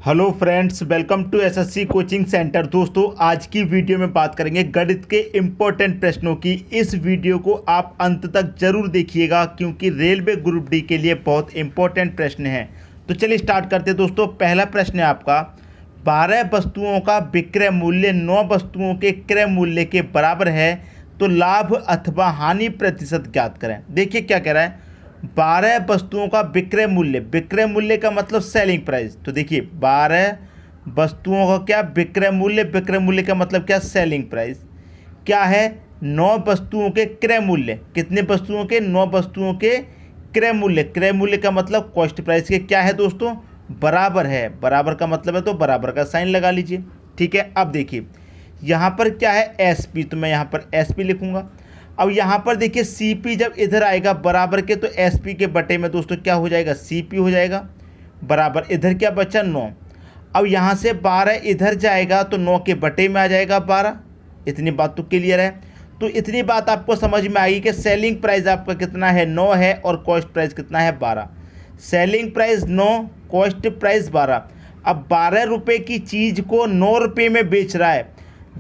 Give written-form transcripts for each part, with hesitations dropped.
Hello friends, welcome to SSC coaching centre. दोस्तों, आज की वीडियो में बात करेंगे गणित के इम्पोर्टेंट प्रश्नों की। इस वीडियो को आप अंत तक जरूर देखिएगा क्योंकि रेलवे ग्रुप डी के लिए बहुत इंपॉर्टेंट प्रश्न हैं। तो चलिए स्टार्ट करते हैं। दोस्तों, पहला प्रश्न है आपका, 12 वस्तुओं का विक्रय मूल्य 9 वस्तुओं के क्रय मूल्य के बराबर है, तो लाभ अथवा हानि प्रतिशत ज्ञात करें। देखिए क्या कह रहा है, 12 वस्तुओं का विक्रय मूल्य, विक्रय मूल्य का मतलब सेलिंग प्राइस। तो देखिए 12 वस्तुओं का क्या विक्रय मूल्य, विक्रय मूल्य का मतलब क्या सेलिंग प्राइस। क्या है 9 वस्तुओं के क्रय मूल्य, कितने वस्तुओं के 9 वस्तुओं के क्रय मूल्य, क्रय मूल्य का मतलब कॉस्ट प्राइस के क्या है दोस्तों बराबर है। बराबर का मतलब है तो बराबर का साइन लगा लीजिए। ठीक है, अब देखिए यहाँ पर क्या है एसपी, तो मैं यहाँ पर एसपी लिखूंगा। अब यहाँ पर देखिए सीपी जब इधर आएगा बराबर के, तो एसपी के बटे में दोस्तों क्या हो जाएगा सीपी हो जाएगा बराबर, इधर क्या बचा 9। अब यहाँ से 12 इधर जाएगा तो 9 के बटे में आ जाएगा 12। इतनी बात तो क्लियर है। तो इतनी बात आपको समझ में आई कि सेलिंग प्राइस आपका कितना है 9 है और कॉस्ट प्राइस कितना है 12। Selling price 9, cost price 12। अब 12 रुपये की चीज़ को 9 रुपये में बेच रहा है।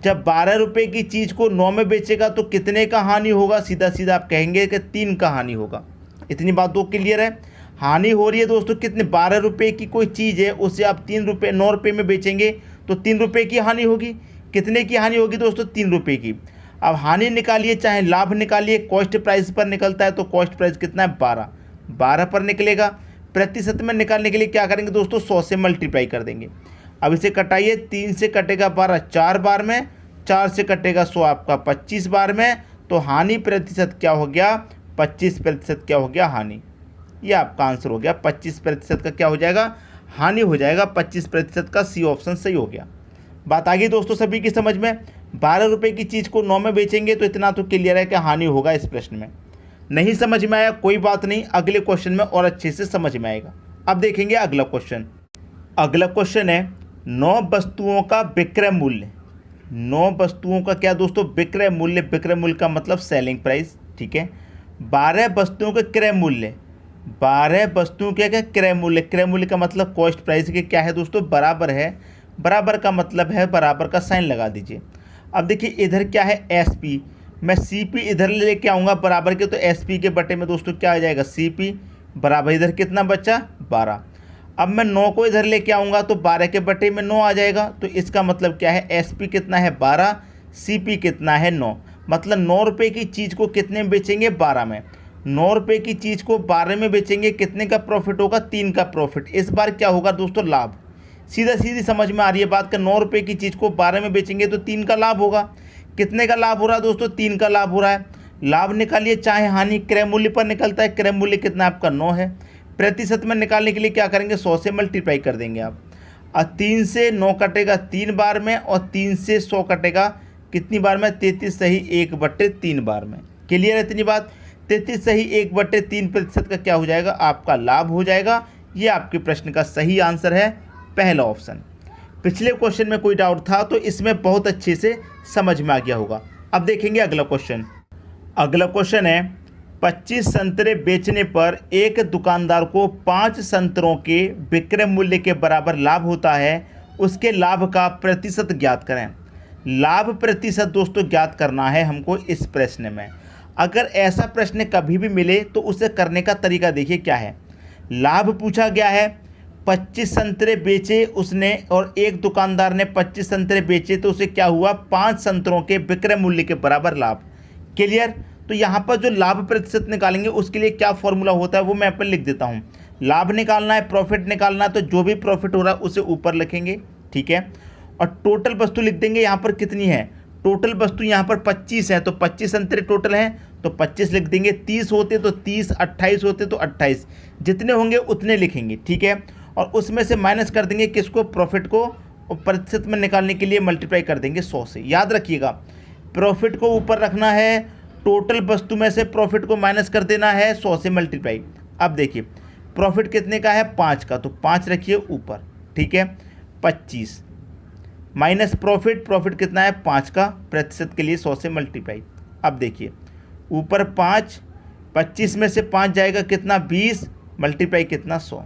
जब 12 रुपये की चीज़ को 9 में बेचेगा तो कितने का हानि होगा, सीधा सीधा आप कहेंगे कि 3 का हानि होगा। इतनी बात तो क्लियर है। हानि हो रही है दोस्तों कितने, 12 रुपये की कोई चीज़ है उसे आप 3 रुपये 9 रुपये में बेचेंगे तो 3 रुपये की हानि होगी। कितने की हानि होगी दोस्तों 3 रुपये की। अब हानि निकालिए चाहे लाभ निकालिए, कॉस्ट प्राइस पर निकलता है तो कॉस्ट प्राइस कितना है 12, 12 पर निकलेगा। प्रतिशत में निकालने के लिए क्या करेंगे दोस्तों 100 से मल्टीप्लाई कर देंगे। अब इसे कटाइए, 3 से कटेगा 12 4 बार में, 4 से कटेगा 100 आपका 25 बार में। तो हानि प्रतिशत क्या हो गया 25% क्या हो गया हानि। ये आपका आंसर हो गया 25% का क्या हो जाएगा हानि हो जाएगा। 25% का सी ऑप्शन सही हो गया। बात आ गई दोस्तों सभी की समझ में। 12 रुपये की चीज़ को 9 में बेचेंगे तो इतना तो क्लियर है कि हानि होगा। इस प्रश्न में नहीं समझ में आया कोई बात नहीं, अगले क्वेश्चन में और अच्छे से समझ में आएगा। अब देखेंगे अगला क्वेश्चन। अगला क्वेश्चन है 9 वस्तुओं का विक्रय मूल्य। 9 वस्तुओं का क्या दोस्तों विक्रय मूल्य, विक्रय मूल्य का मतलब सेलिंग प्राइस। ठीक है, 12 वस्तुओं के क्रय मूल्य, 12 वस्तुओं के क्या क्रय मूल्य, क्रय मूल्य का मतलब कॉस्ट प्राइस के क्या है दोस्तों बराबर है। बराबर का मतलब है बराबर का साइन लगा दीजिए। अब देखिए इधर क्या है एसपी, मैं सीपी इधर लेके आऊँगा बराबर के, तो एसपी के बटे में दोस्तों क्या आ जाएगा सीपी बराबर, इधर कितना बचा 12। अब मैं 9 को इधर लेके आऊँगा तो 12 के बटे में 9 आ जाएगा। तो इसका मतलब क्या है एसपी कितना है 12, सीपी कितना है 9। मतलब 9 रुपये की चीज़ को कितने में बेचेंगे 12 में। 9 रुपये की चीज़ को 12 में बेचेंगे, कितने का प्रॉफिट होगा 3 का प्रॉफिट। इस बार क्या होगा दोस्तों लाभ। सीधा सीधी समझ में आ रही है बात का, 9 रुपये की चीज़ को 12 में बेचेंगे तो 3 का लाभ होगा। कितने का लाभ हो रहा है दोस्तों 3 का लाभ हो रहा है। लाभ निकालिए चाहे हानि, क्रय मूल्य पर निकलता है। क्रय मूल्य कितना आपका 9 है। प्रतिशत में निकालने के लिए क्या करेंगे 100 से मल्टीप्लाई कर देंगे आप। और 3 से 9 कटेगा 3 बार में और 3 से 100 कटेगा कितनी बार में 33 सही 1/3 बार में। क्लियर है इतनी बात। 33 सही 1/3% का क्या हो जाएगा आपका लाभ हो जाएगा। ये आपके प्रश्न का सही आंसर है पहला ऑप्शन। पिछले क्वेश्चन में कोई डाउट था तो इसमें बहुत अच्छे से समझ में आ गया होगा। अब देखेंगे अगला क्वेश्चन। अगला क्वेश्चन है 25 संतरे बेचने पर एक दुकानदार को 5 संतरों के विक्रय मूल्य के बराबर लाभ होता है, उसके लाभ का प्रतिशत ज्ञात करें। लाभ प्रतिशत दोस्तों ज्ञात करना है हमको इस प्रश्न में। अगर ऐसा प्रश्न कभी भी मिले तो उसे करने का तरीका देखिए क्या है। लाभ पूछा गया है, 25 संतरे बेचे उसने और एक दुकानदार ने 25 संतरे बेचे तो उसे क्या हुआ 5 संतरों के विक्रय मूल्य के बराबर लाभ। क्लियर। तो यहाँ पर जो लाभ प्रतिशत निकालेंगे उसके लिए क्या फॉर्मूला होता है वो मैं यहाँ पर लिख देता हूँ। लाभ निकालना है, प्रॉफिट निकालना है, तो जो भी प्रॉफिट हो रहा है उसे ऊपर लिखेंगे। ठीक है, और टोटल वस्तु लिख देंगे यहाँ पर कितनी है। टोटल वस्तु यहाँ पर 25 है तो 25 संतरे टोटल हैं तो 25 लिख देंगे। 30 होते तो 30, 28 होते तो 28, जितने होंगे उतने लिखेंगे। ठीक है, और उसमें से माइनस कर देंगे किसको प्रॉफिट को, और प्रतिशत में निकालने के लिए मल्टीप्लाई कर देंगे 100 से। याद रखिएगा प्रॉफिट को ऊपर रखना है, टोटल वस्तु में से प्रॉफिट को माइनस कर देना है 100 से मल्टीप्लाई। अब देखिए प्रॉफिट कितने का है 5 का, तो 5 रखिए ऊपर। ठीक है, 25 माइनस प्रॉफिट, प्रॉफिट कितना है 5 का, प्रतिशत के लिए 100 से मल्टीप्लाई। अब देखिए ऊपर 5, 25 में से 5 जाएगा कितना 20, मल्टीप्लाई कितना 100।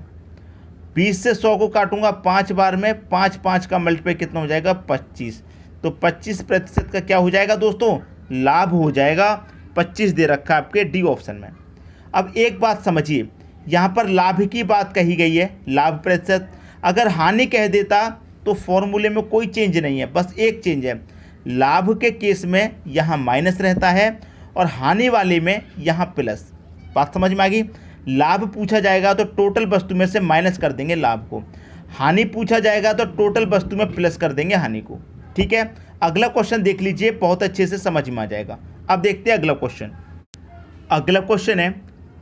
20 से 100 को काटूंगा 5 बार में, 5 5 का मल्टीप्लाई कितना हो जाएगा 25। तो 25% का क्या हो जाएगा दोस्तों, लाभ हो जाएगा। 25 दे रखा है आपके डी ऑप्शन में। अब एक बात समझिए, यहाँ पर लाभ की बात कही गई है, लाभ प्रतिशत। अगर हानि कह देता तो फॉर्मूले में कोई चेंज नहीं है, बस एक चेंज है, लाभ के केस में यहाँ माइनस रहता है और हानि वाले में यहाँ प्लस। बात समझ में आ गई। लाभ पूछा जाएगा तो टोटल वस्तु में से माइनस कर देंगे लाभ को, हानि पूछा जाएगा तो टोटल वस्तु में प्लस कर देंगे हानि को। ठीक है, अगला क्वेश्चन देख लीजिए, बहुत अच्छे से समझ में आ जाएगा। अब देखते हैं अगला क्वेश्चन। अगला क्वेश्चन है,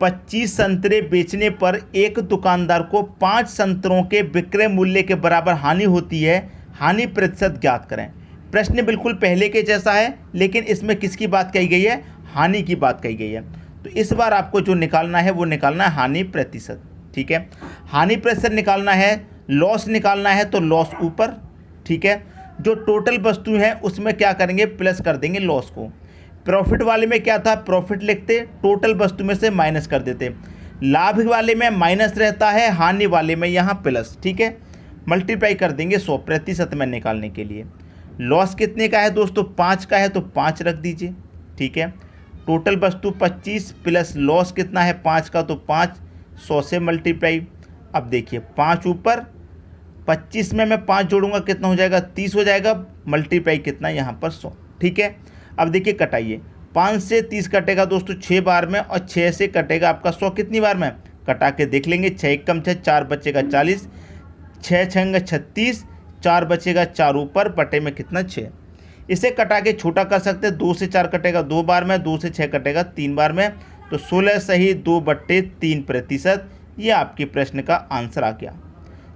25 संतरे बेचने पर एक दुकानदार को 5 संतरों के विक्रय मूल्य के बराबर हानि होती है, हानि प्रतिशत ज्ञात करें। प्रश्न बिल्कुल पहले के जैसा है, लेकिन इसमें किसकी बात कही गई है, हानि की बात कही गई है। तो इस बार आपको जो निकालना है वो निकालना है हानि प्रतिशत। ठीक है, हानि प्रतिशत निकालना है, लॉस निकालना है तो लॉस ऊपर। ठीक है, जो टोटल वस्तु है उसमें क्या करेंगे, प्लस कर देंगे लॉस को। प्रॉफिट वाले में क्या था, प्रॉफिट लिखते, टोटल वस्तु में से माइनस कर देते। लाभ वाले में माइनस रहता है, हानि वाले में यहाँ प्लस। ठीक है, मल्टीप्लाई कर देंगे 100% में निकालने के लिए। लॉस कितने का है दोस्तों, 5 का है तो 5 रख दीजिए। ठीक है, टोटल वस्तु 25 प्लस लॉस कितना है 5 का, तो 5, 100 से मल्टीप्लाई। अब देखिए 5 ऊपर, 25 में मैं 5 जोड़ूंगा कितना हो जाएगा, 30 हो जाएगा, मल्टीप्लाई कितना यहाँ पर 100। ठीक है, अब देखिए कटाइए, 5 से 30 कटेगा दोस्तों 6 बार में, और 6 से कटेगा आपका 100 कितनी बार में, कटा के देख लेंगे। 6 कम 6, 4 बचेगा 40, 6 छंग 36, 4 बचेगा, 4 ऊपर, बटे में कितना 6। इसे कटा के छोटा कर सकते हैं, 2 से 4 कटेगा 2 बार में, 2 से 6 कटेगा 3 बार में, तो 16 सही 2/3%। ये आपके प्रश्न का आंसर आ गया।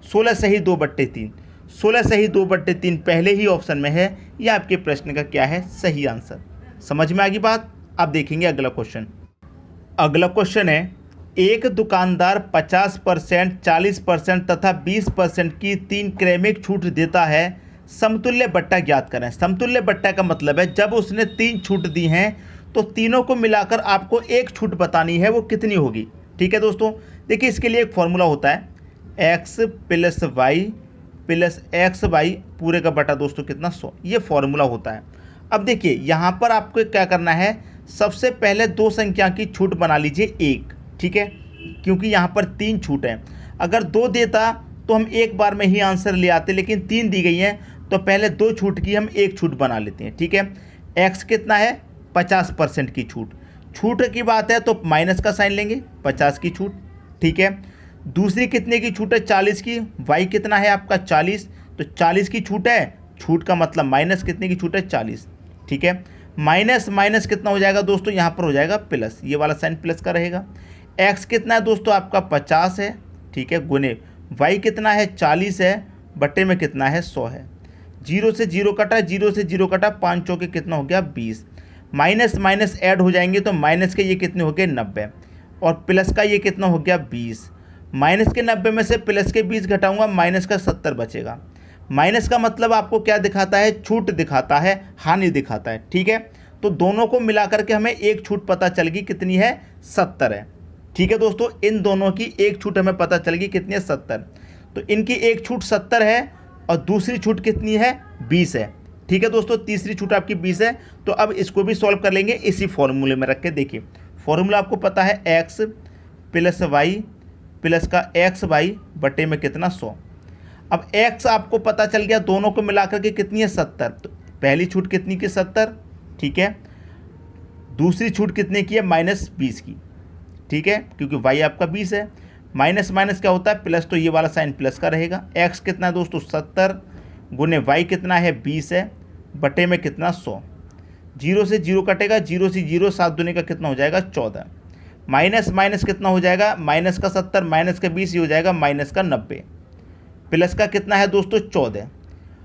16 सही 2/3, 16 सही 2/3 पहले ही ऑप्शन में है। ये आपके प्रश्न का क्या है, सही आंसर। समझ में आ गई बात। अब देखेंगे अगला क्वेश्चन। अगला क्वेश्चन है, एक दुकानदार 50%, 40% तथा 20% की 3 क्रमिक छूट देता है, समतुल्य बट्टा ज्ञात करें। समतुल्य बट्टा का मतलब है जब उसने 3 छूट दी हैं तो तीनों को मिलाकर आपको एक छूट बतानी है, वो कितनी होगी। ठीक है दोस्तों, देखिए इसके लिए एक फॉर्मूला होता है, x + y + xy पूरे का बटा दोस्तों कितना 100, ये फॉर्मूला होता है। अब देखिए यहाँ पर आपको क्या करना है, सबसे पहले 2 संख्या की छूट बना लीजिए 1। ठीक है, क्योंकि यहाँ पर 3 छूट हैं, अगर 2 देता तो हम एक बार में ही आंसर ले आते, लेकिन 3 दी गई हैं तो पहले 2 छूट की हम 1 छूट बना लेते हैं। ठीक है, x कितना है 50% की छूट, छूट की बात है तो माइनस का साइन लेंगे, 50 की छूट। ठीक है, दूसरी कितने की छूट है 40 की, y कितना है आपका 40, तो 40 की छूट है, छूट का मतलब माइनस कितने की छूट है 40। ठीक है, माइनस माइनस कितना हो जाएगा दोस्तों, यहाँ पर हो जाएगा प्लस, ये वाला साइन प्लस का रहेगा। x कितना है दोस्तों आपका 50 है। ठीक है, गुने y कितना है 40 है, बटे में कितना है 100 है। 0 से 0 कटा, 0 से 0 कटा, 5 चौके कितना हो गया 20, माइनस माइनस ऐड हो जाएंगे तो माइनस के ये कितने हो गए 90, और प्लस का ये कितना हो गया 20। माइनस के 90 में से प्लस के 20 घटाऊंगा, माइनस का 70 बचेगा। माइनस का मतलब आपको क्या दिखाता है, छूट दिखाता है, हानि दिखाता है। ठीक है, तो दोनों को मिला करके हमें एक छूट पता चल गई, कितनी है 70 है। ठीक है दोस्तों, इन दोनों की एक छूट हमें पता चल गई कितनी है 70, तो इनकी एक छूट 70 है और दूसरी छूट कितनी है 20 है। ठीक है दोस्तों, तीसरी छूट आपकी 20 है। तो अब इसको भी सॉल्व कर लेंगे इसी फॉर्मूले में रख के। देखिए फॉर्मूला आपको पता है, x + y प्लस का xy बटे में कितना 100। अब x आपको पता चल गया, दोनों को मिलाकर के कितनी है 70, तो पहली छूट कितनी की 70। ठीक है, दूसरी छूट कितने की है -20 की। ठीक है, क्योंकि y आपका 20 है, माइनस माइनस क्या होता है प्लस, तो ये वाला साइन प्लस का रहेगा। x कितना है दोस्तों 70, गुने y कितना है 20 है, बटे में कितना 100। 0 से 0 कटेगा, 0 से 0, 7 दूने का कितना हो जाएगा 14, माइनस माइनस कितना हो जाएगा, माइनस का 70 माइनस का 20 ये हो जाएगा माइनस का 90, प्लस का कितना है दोस्तों 14।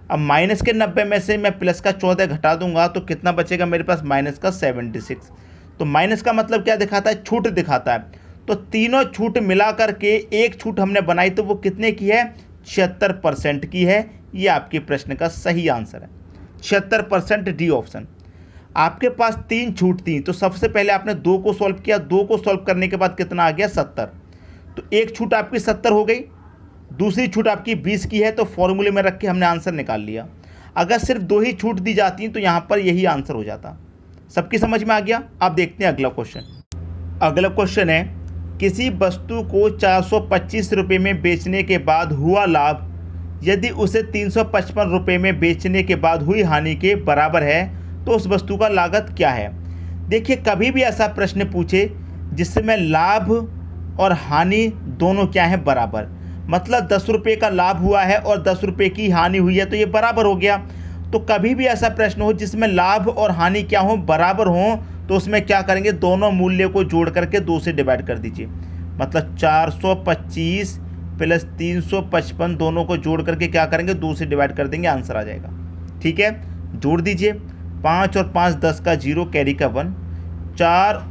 अब माइनस के 90 में से मैं प्लस का 14 घटा दूंगा तो कितना बचेगा मेरे पास, माइनस का 76। तो माइनस का मतलब क्या दिखाता है, छूट दिखाता है। तो तीनों छूट मिला करके एक छूट हमने बनाई, तो वो कितने की है 76% की है। ये आपके प्रश्न का सही आंसर है, 76%, डी ऑप्शन। आपके पास 3 छूट थी, तो सबसे पहले आपने 2 को सॉल्व किया, 2 को सॉल्व करने के बाद कितना आ गया 70, तो एक छूट आपकी 70 हो गई, दूसरी छूट आपकी 20 की है, तो फॉर्मूले में रख के हमने आंसर निकाल लिया। अगर सिर्फ 2 ही छूट दी जाती तो यहाँ पर यही आंसर हो जाता। सबकी समझ में आ गया। अब देखते हैं अगला क्वेश्चन। अगला क्वेश्चन है, किसी वस्तु को 425 रुपये में बेचने के बाद हुआ लाभ यदि उसे 355 रुपये में बेचने के बाद हुई हानि के बराबर है तो उस वस्तु का लागत क्या है। देखिए, कभी भी ऐसा प्रश्न पूछे जिसमें लाभ और हानि दोनों क्या है, बराबर, मतलब 10 रुपये का लाभ हुआ है और 10 रुपये की हानि हुई है तो ये बराबर हो गया। तो कभी भी ऐसा प्रश्न हो जिसमें लाभ और हानि क्या हो, बराबर हो, तो उसमें क्या करेंगे, दोनों मूल्य को जोड़ करके 2 से डिवाइड कर दीजिए। मतलब 425 प्लस 355 दोनों को जोड़ करके क्या करेंगे, 2 से डिवाइड कर देंगे, आंसर आ जाएगा। ठीक है, जोड़ दीजिए। 5 और 5 10 का 0, कैरी का 1, 4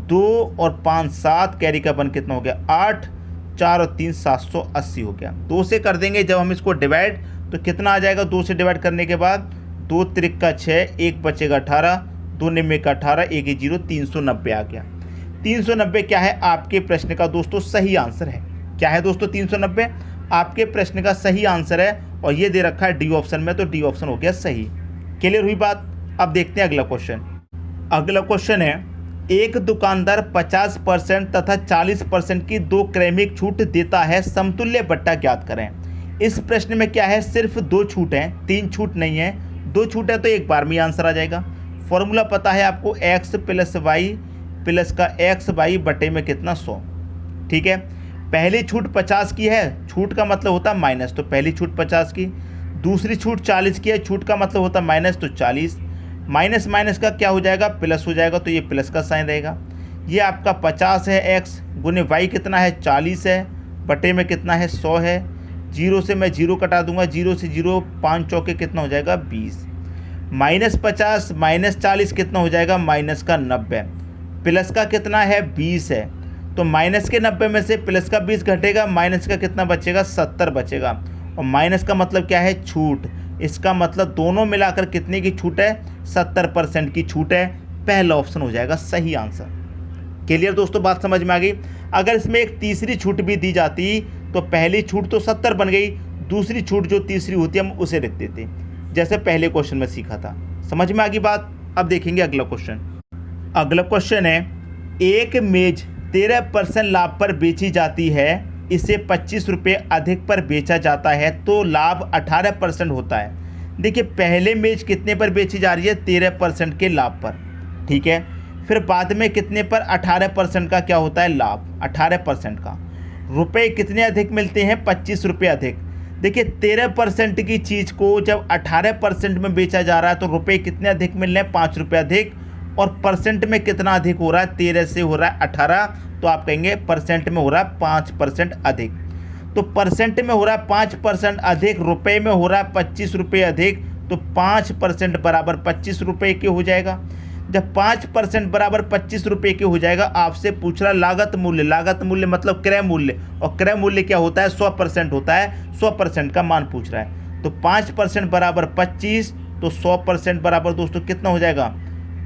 2 और 5 7, कैरी का 1 कितना हो गया, 8, 4 और 3 780 हो गया। 2 से कर देंगे जब हम इसको डिवाइड, तो कितना आ जाएगा 2 से डिवाइड करने के बाद, 2 त्रिक का 6, 1 बचेगा 18, 2 निम्बे का 18, 1 0, 390 आ गया। 390 क्या है, आपके प्रश्न का दोस्तों सही आंसर है। क्या है दोस्तों, 390 आपके प्रश्न का सही आंसर है, और ये दे रखा है डी ऑप्शन में, तो डी ऑप्शन हो गया सही। क्लियर हुई बात। अब देखते हैं अगला क्वेश्चन। अगला क्वेश्चन है, एक दुकानदार 50% तथा 40% की 2 क्रमिक छूट देता है, समतुल्य बट्टा ज्ञात करें। इस प्रश्न में क्या है, सिर्फ 2 छूट हैं, 3 छूट नहीं है। 2 छूट है तो एक बार में आंसर आ जाएगा। फॉर्मूला पता है आपको, x प्लस वाई प्लस का एक्स वाई बटे में कितना 100। ठीक है, पहली छूट 50 की है, छूट का मतलब होता है माइनस, तो पहली छूट 50 की। दूसरी छूट 40 की है, छूट का मतलब होता है माइनस, तो 40। माइनस माइनस का क्या हो जाएगा, प्लस हो जाएगा, तो ये प्लस का साइन रहेगा। ये आपका 50 है x गुने वाई कितना है, 40 है, बटे में कितना है, 100 है। 0 से मैं 0 कटा दूंगा, 0 से 0, 5 चौके कितना हो जाएगा, 20। -50 -40 कितना हो जाएगा, माइनस का 90। प्लस का कितना है, 20 है, तो माइनस के 90 में से प्लस का 20 घटेगा, माइनस का कितना बचेगा, 70 बचेगा। और माइनस का मतलब क्या है, छूट। इसका मतलब दोनों मिलाकर कितने की छूट है, 70% की छूट है। पहला ऑप्शन हो जाएगा सही आंसर। क्लियर दोस्तों, बात समझ में आ गई। अगर इसमें एक तीसरी छूट भी दी जाती तो पहली छूट तो 70 बन गई, दूसरी छूट जो तीसरी होती है हम उसे लिख देते, जैसे पहले क्वेश्चन में सीखा था। समझ में आ गई बात। अब देखेंगे अगला क्वेश्चन। अगला क्वेश्चन है, एक मेज 13% लाभ पर बेची जाती है, इसे 25 रुपये अधिक पर बेचा जाता है तो लाभ 18% होता है। देखिए, पहले मेज कितने पर बेची जा रही है, 13% के लाभ पर। ठीक है, फिर बाद में कितने पर, 18% का क्या होता है, लाभ 18% का। रुपए कितने अधिक मिलते हैं, 25 रुपये अधिक। देखिए, 13% की चीज़ को जब 18% में बेचा जा रहा है तो रुपए कितने अधिक मिल रहे हैं, 5 रुपये अधिक। और परसेंट में कितना अधिक हो रहा है, 13 से हो रहा है 18, तो आप कहेंगे परसेंट में हो रहा है 5% अधिक। तो परसेंट में हो रहा है 5% अधिक, रुपए में हो रहा है 25 रुपये अधिक, तो 5% बराबर 25 रुपये के हो जाएगा। जब 5% बराबर 25 रुपये के हो जाएगा, आपसे पूछ रहा लागत मूल्य। लागत मूल्य मतलब क्रय मूल्य, और क्रय मूल्य क्या होता है, 100% होता है। 100% का मान पूछ रहा है, तो 5% बराबर 25, तो 100% बराबर दोस्तों कितना हो जाएगा,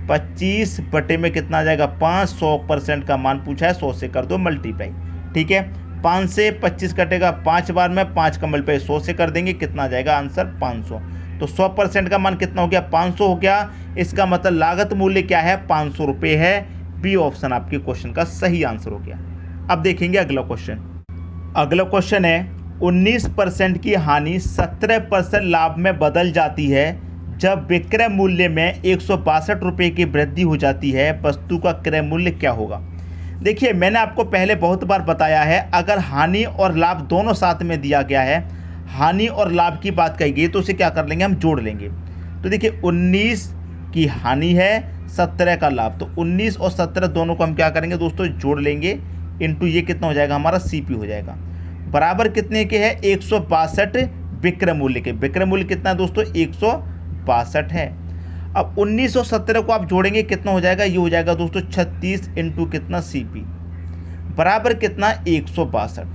25 बटे में कितना आ जाएगा, 5। 100% का मान पूछा है, 100 से कर दो मल्टीप्लाई। ठीक है, 5 से 25 कटेगा 5 बार में, 5 का मल्टीप्लाई 100 से कर देंगे, कितना आ जाएगा आंसर, 500। तो 100% का मान कितना हो गया, 500 हो गया। इसका मतलब लागत मूल्य क्या है, 500 रुपये है। बी ऑप्शन आपके क्वेश्चन का सही आंसर हो गया। अब देखेंगे अगला क्वेश्चन। अगला क्वेश्चन है, 19% की हानि 17% लाभ में बदल जाती है जब विक्रय मूल्य में 162 रुपये की वृद्धि हो जाती है, वस्तु का क्रय मूल्य क्या होगा। देखिए, मैंने आपको पहले बहुत बार बताया है, अगर हानि और लाभ दोनों साथ में दिया गया है, हानि और लाभ की बात कही गई, तो उसे क्या कर लेंगे, हम जोड़ लेंगे। तो देखिए, 19 की हानि है, 17 का लाभ, तो 19 और 17 दोनों को हम क्या करेंगे दोस्तों, जोड़ लेंगे, इनटू ये कितना हो जाएगा, हमारा CP हो जाएगा। बराबर कितने के है, 162 विक्रय मूल्य के। विक्रय मूल्य कितना है दोस्तों, 162 है। अब 19 और 17 को आप जोड़ेंगे, कितना हो जाएगा, ये हो जाएगा दोस्तों 36 इंटू कितना, CP बराबर कितना, 162।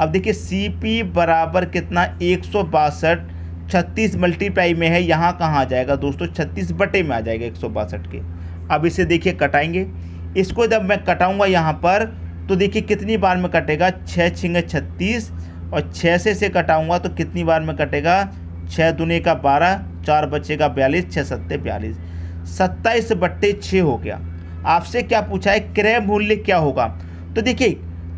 अब देखिए, CP बराबर कितना, 162, 36 मल्टीप्लाई में है, यहाँ कहाँ आ जाएगा दोस्तों, 36 बटे में आ जाएगा 162 के। अब इसे देखिए कटाएंगे, इसको जब मैं कटाऊंगा यहाँ पर, तो देखिए कितनी बार में कटेगा, 6 6 36, और 6 से इसे कटाऊंगा तो कितनी बार में कटेगा, 6 दूनी का 12, 4 बचेगा 42, 6 सत्ते 42, 27/6 हो गया। आपसे क्या पूछा है, क्रय मूल्य क्या होगा। तो देखिए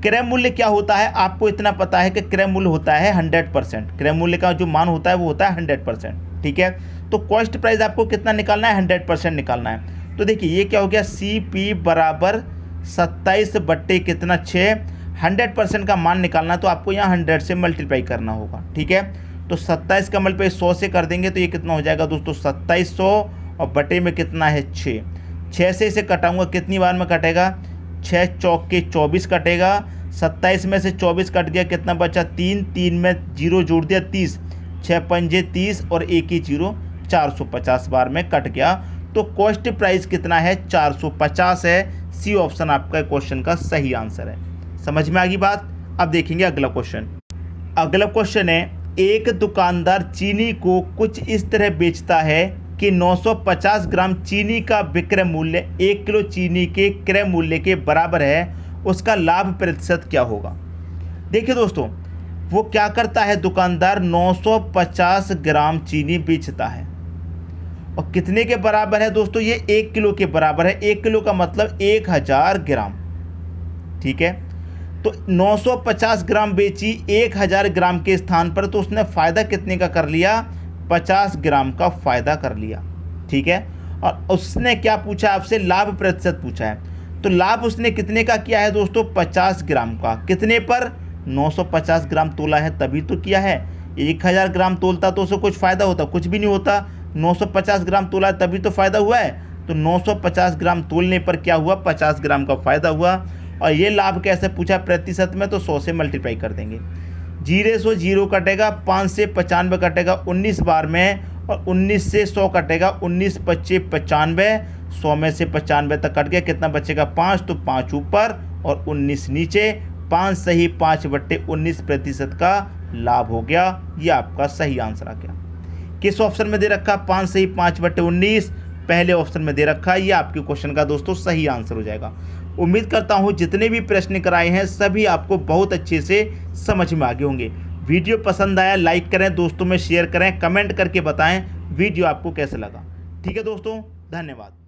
क्रय मूल्य क्या होता है, आपको इतना पता है कि क्रय मूल्य होता है 100%। क्रय मूल्य का जो मान होता है वो होता है 100%, ठीक है। तो कॉस्ट प्राइस आपको कितना निकालना है, 100% निकालना है। तो देखिए ये क्या हो गया, CP बराबर 27/6, 100% का मान निकालना तो आपको यहाँ 100 से मल्टीप्लाई करना होगा, ठीक है। तो 27 का मल्टीप्लाई 100 से कर देंगे तो ये कितना हो जाएगा दोस्तों, 2700, और बटे में कितना है 6 से इसे कटाऊंगा कितनी बार में कटेगा, 6 चौक के 24 कटेगा, 27 में से 24 कट गया, कितना बचा 3, 3 में 0 जोड़ दिया 30, 6 पंजे 30 और 1 ही 0, 450 बार में कट गया। तो कॉस्ट प्राइस कितना है, 450 है। सी ऑप्शन आपका क्वेश्चन का सही आंसर है। समझ में आ गई बात। अब देखेंगे अगला क्वेश्चन। अगला क्वेश्चन है, एक दुकानदार चीनी को कुछ इस तरह बेचता है कि 950 ग्राम चीनी का विक्रय मूल्य 1 किलो चीनी के क्रय मूल्य के बराबर है, उसका लाभ प्रतिशत क्या होगा। देखिए दोस्तों, वो क्या करता है, दुकानदार 950 ग्राम चीनी बेचता है और कितने के बराबर है दोस्तों, ये 1 किलो के बराबर है। 1 किलो का मतलब 1000 ग्राम, ठीक है। तो 950 ग्राम बेची 1000 ग्राम के स्थान पर, तो उसने फ़ायदा कितने का कर लिया, 50 ग्राम का फ़ायदा कर लिया, ठीक है। और उसने क्या पूछा आपसे, लाभ प्रतिशत पूछा है। तो लाभ उसने कितने का किया है दोस्तों, 50 ग्राम का। कितने पर, 950 ग्राम तोला है तभी तो किया है। 1000 ग्राम तोलता तो उसे कुछ फ़ायदा होता, कुछ भी नहीं होता। 950 ग्राम तोला है तभी तो फ़ायदा हुआ है। तो 950 ग्राम तोलने पर क्या हुआ, 50 ग्राम का फ़ायदा हुआ। और ये लाभ कैसे पूछा प्रतिशत में, तो 100 से मल्टीप्लाई कर देंगे। 0 से 0 कटेगा, 5 से 95 कटेगा 19 बार में, और 19 से 100 कटेगा, 19 25 95, 100 में से 95 तक कट गया, कितना बचेगा 5, तो 5 ऊपर और 19 नीचे, 5 सही 5/19 प्रतिशत का लाभ हो गया। ये आपका सही आंसर आ गया। किस ऑप्शन में दे रखा, 5 सही 5/19, पहले ऑप्शन में दे रखा। ये आपके क्वेश्चन का दोस्तों सही आंसर हो जाएगा। उम्मीद करता हूँ जितने भी प्रश्न कराए हैं सभी आपको बहुत अच्छे से समझ में आ गए होंगे। वीडियो पसंद आया लाइक करें, दोस्तों में शेयर करें, कमेंट करके बताएं वीडियो आपको कैसे लगा। ठीक है दोस्तों, धन्यवाद।